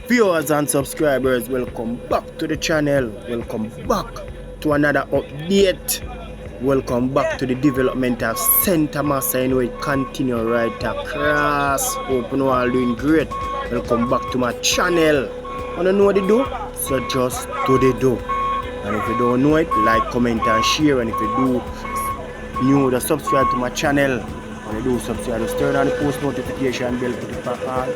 Viewers and subscribers, welcome back to the channel. Welcome back to another update. Welcome back to the development of Center Massa. You know, it continue right across. Hope you all doing great. Welcome back to my channel. Wanna know what to do? So just do the do. And if you don't know it, like, comment and share. And if you do new, just subscribe to my channel. When you do subscribe, just turn on the post notification bell, put it back on,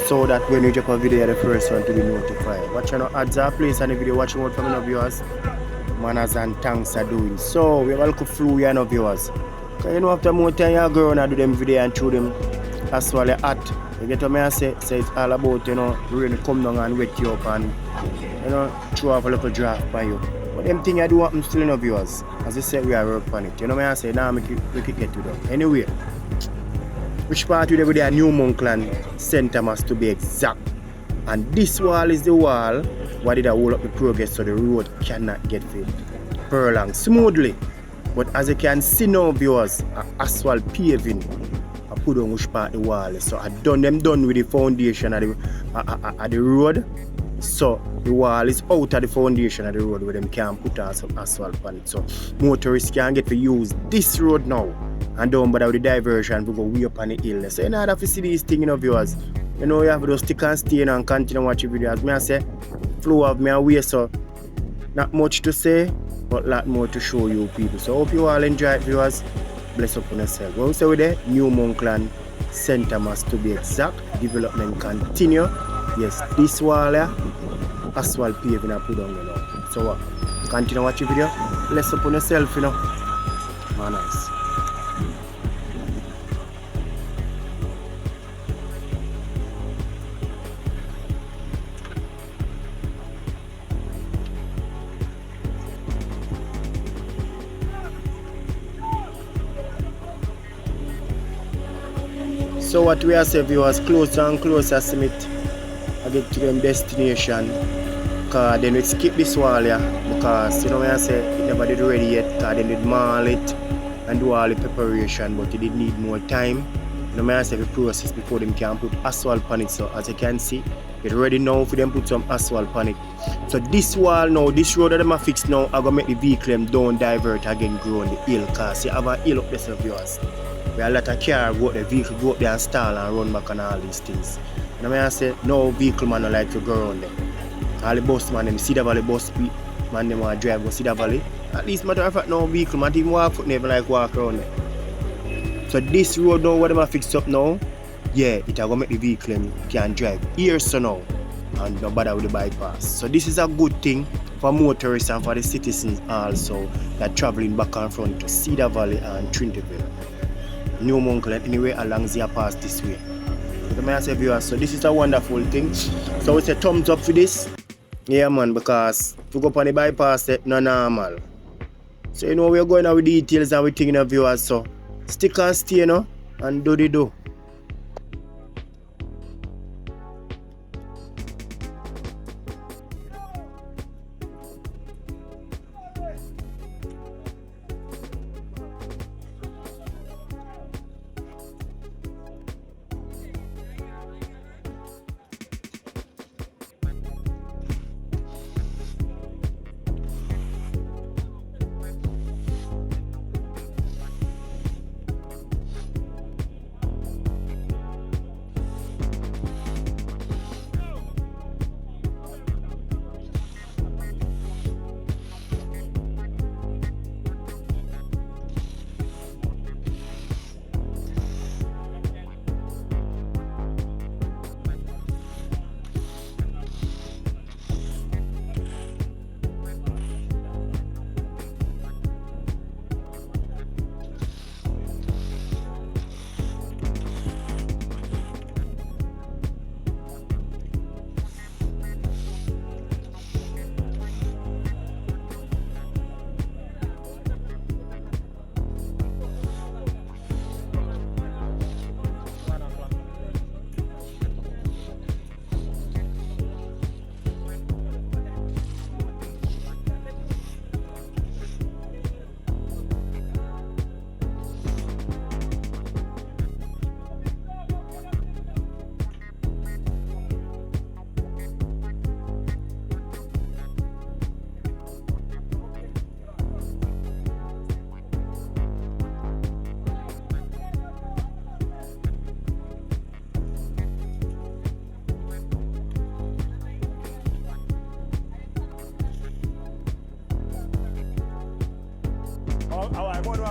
so that when you drop a video, you're the first one to be notified. Watch your ads are placed on the video, watching out from your viewers. Manners and thanks are doing. So we have a little flu here, no viewers. Because you know, after more time you go and do them video and show them as well as hot. You get what I say? So it's all about, you know, rain come down and wet you up and, you know, throw off a little draft by you. But them things I do happen still in the viewers. As I said, we are working on it. You know what I say? Now we can get to them. Anyway, which part of the New Monkland Center must to be exact. And this wall is the wall where did I hold up the progress so the road cannot get furlong smoothly. But as you can see now, viewers, asphalt paving I put on which part of the wall. So I done with the foundation of the road. So the wall is out of the foundation of the road where them can put on some asphalt on it. So motorists can get to use this road now. And don't bother with the diversion, we go way up on the hill. So you know have to see these things, you know, viewers. You know, you have to stick and stay and continue watching videos. Me I say, flow of me away, so not much to say, but a lot more to show you people. So hope you all enjoy it, viewers. Bless up on yourself. When we say with the New Monkland Center must to be exact. Development continue. Yes, this wall here, asphalt paving I put on, you know. So what? Continue watching video. Bless up on yourself, you know. Man, nice. So what we are saying, viewers, closer and closer to it, I get to them destination. Because then we skip this wall here. Because you know when I say it never did ready yet, because they did maul it and do all the preparation, but it did need more time. You know when I say the process before them can put asphalt on it. So as you can see, it's ready now for them put some asphalt on it. So this wall now, this road that them are fixed now, I'm gonna make the vehicle them don't divert again go on the hill. Because you have a hill up there, so viewers. We have a lot of cars go up the vehicle, go up there and stall and run back on all these things. And I say, no vehicle man don't like to go around there. All the bus man, them Cedar Valley bus man, them want to drive go Cedar Valley. At least matter of fact, no vehicle man even walk foot, never like walk around there. So this road now, what them are fixed up now, yeah, it will make the vehicle can drive here so now and no bother with the bypass. So this is a good thing for motorists and for the citizens also that traveling back and front to Cedar Valley and Trinity-ville. New Monkland anyway along the pass this way. So this is a wonderful thing. So it's a thumbs up for this. Yeah man, because to go up on the bypass it's not normal. So you know we're going out with details and we're thinking of viewers, so stick and stay, you know, and do the do.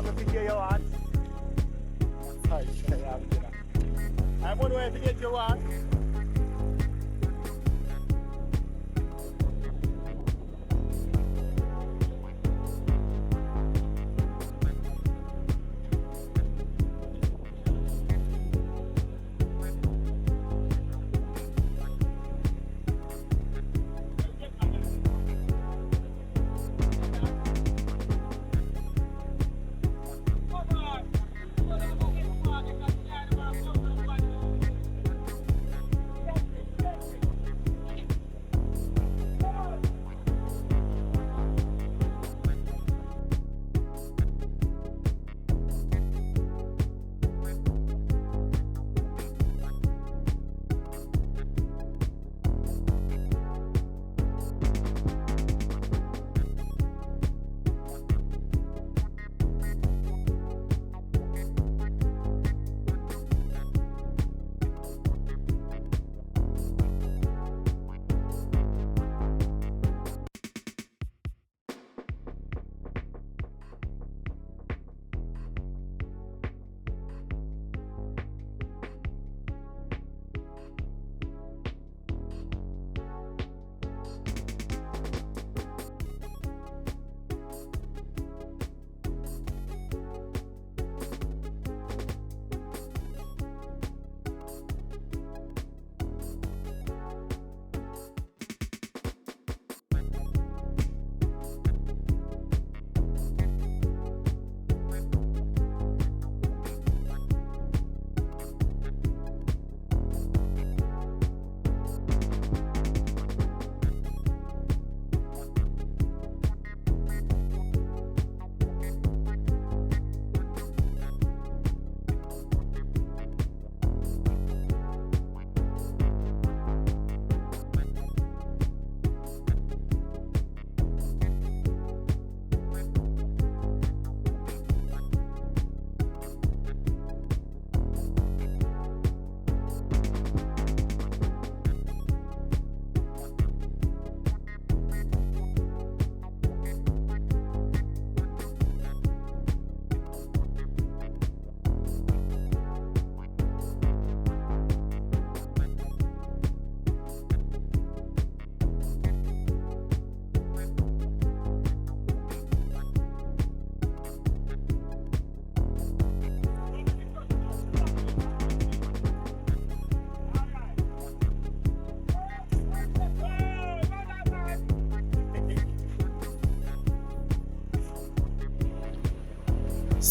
I'm going to get your one. I'm on the way to get your one.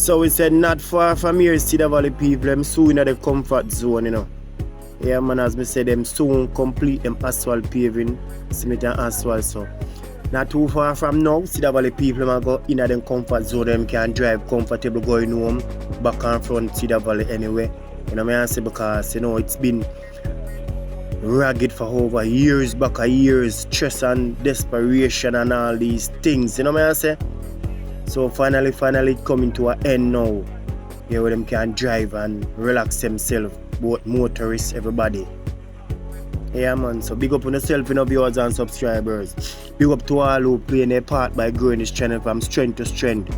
So we said not far from here, Cedar Valley people, them soon in the comfort zone, you know. Yeah man, as me said, them soon complete them asphalt paving, cement and asphalt, so. Not too far from now, Cedar Valley people them go in the comfort zone, them can drive comfortable going home, back and front Cedar Valley anyway. You know what I say, because you know it's been ragged for over years, back a years, stress and desperation and all these things, you know what I say? So finally coming to an end now. Yeah, where them can drive and relax themselves, both motorists, everybody. Yeah man, so big up on yourself, you know, viewers and subscribers. Big up to all who playing their part by growing this channel from strength to strength.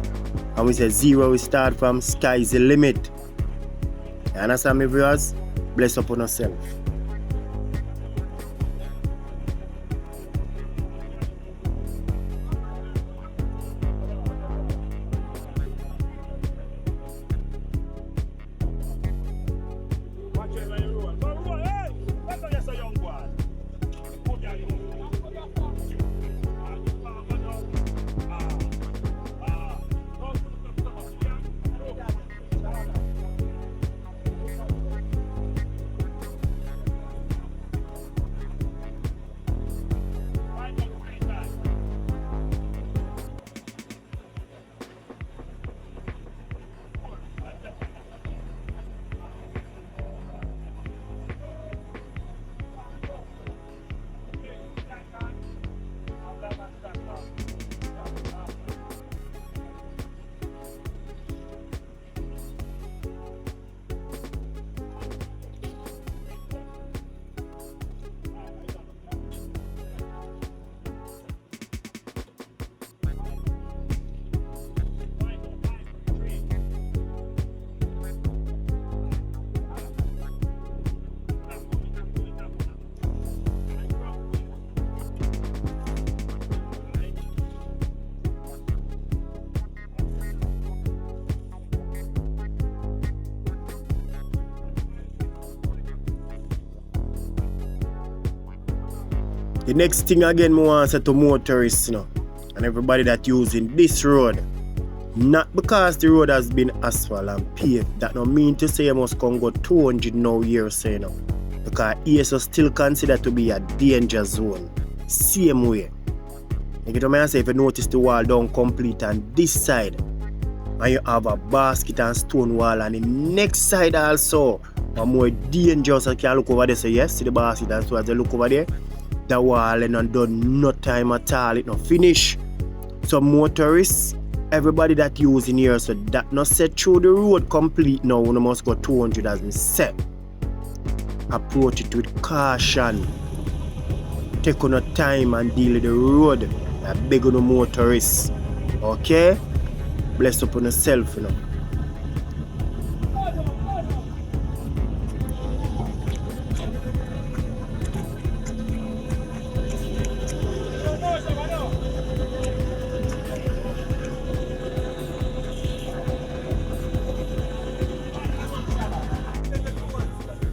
And we say zero, we start from sky's the limit. You understand me, viewers? Bless up on yourself. The next thing again I want to say to motorists, and everybody that using this road, not because the road has been asphalt and paved, that don't mean to say you must come go 200 now years say now. Because ASO still considered to be a danger zone. Same way. You get what I say, if you notice the wall down complete on this side, and you have a basket and stone wall on the next side also, and more dangerous, you can look over there, say yes, see the basket and so as you look over there, the wall and not done no time at all, it not finish. So motorists, everybody that using here, so that not set through the road complete now, you must go 200 as me said. Approach it with caution. Take on your time and deal with the road. I beg on the motorists. Okay? Bless up on yourself,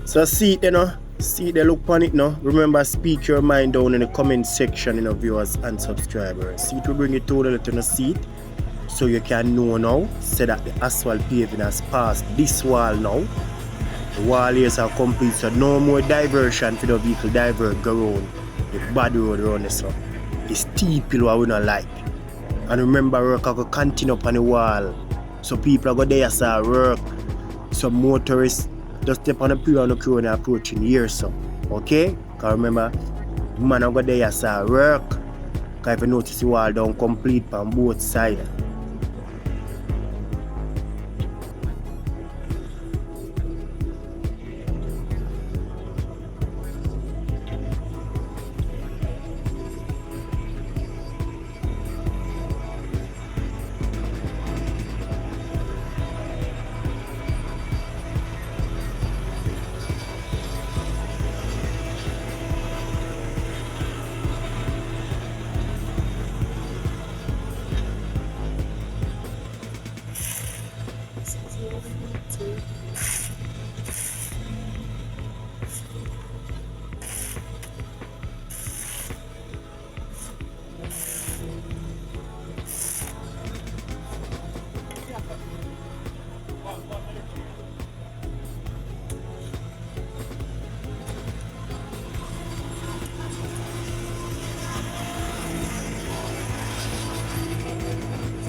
So see it, see the look on it now. Remember, speak your mind down in the comment section, viewers and subscribers. See it will bring it totally to the seat. So you can know now, say that the asphalt paving has passed this wall now. The wall is complete, so no more diversion for the vehicle divert go around the bad road around this. The steep hill what we don't like. And remember, work will continue up on the wall. So people are going there to work. So motorists just step on the pier on the crew and approaching here, so. Okay? Because remember, man are going there to work. Because if you notice the wall down complete on both sides.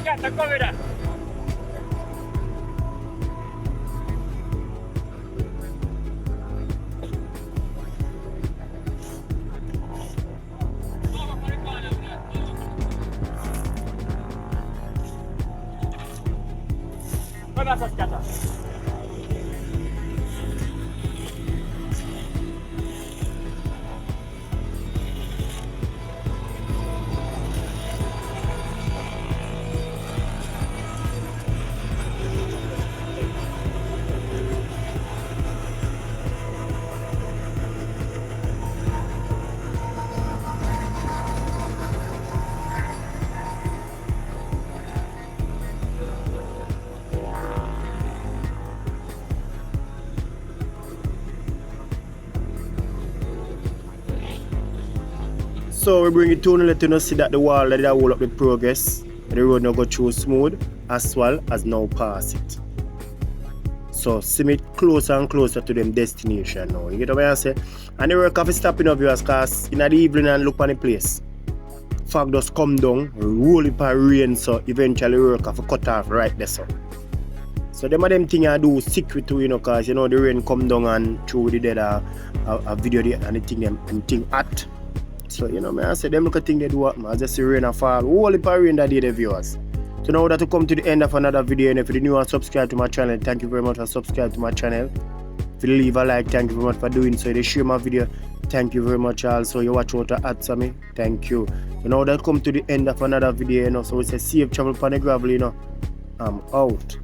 Scatta, guarda sta scatta. So we bring it to let you see that the wall that hold up the progress. The road now go through smooth as well as now pass it. So see me closer and closer to them destination now. You get what I say? And the work have to stop in of yours because in the evening and look on the place. Fog just come down, roll it by rain, so eventually work have to cut off right there. So them are them thing I do secret to, because the rain come down and through the dead a video there and the thing them and thing hot. So I say them look at thing they do what man. I just see rain and fall. All the rain that day the viewers. So now that to come to the end of another video, and if you're new and subscribe to my channel, thank you very much for subscribing to my channel. If you leave a like, thank you very much for doing so. If you share my video, thank you very much also. You watch out to add to me, thank you. So now that come to the end of another video, so we say safe travel on the gravel, I'm out.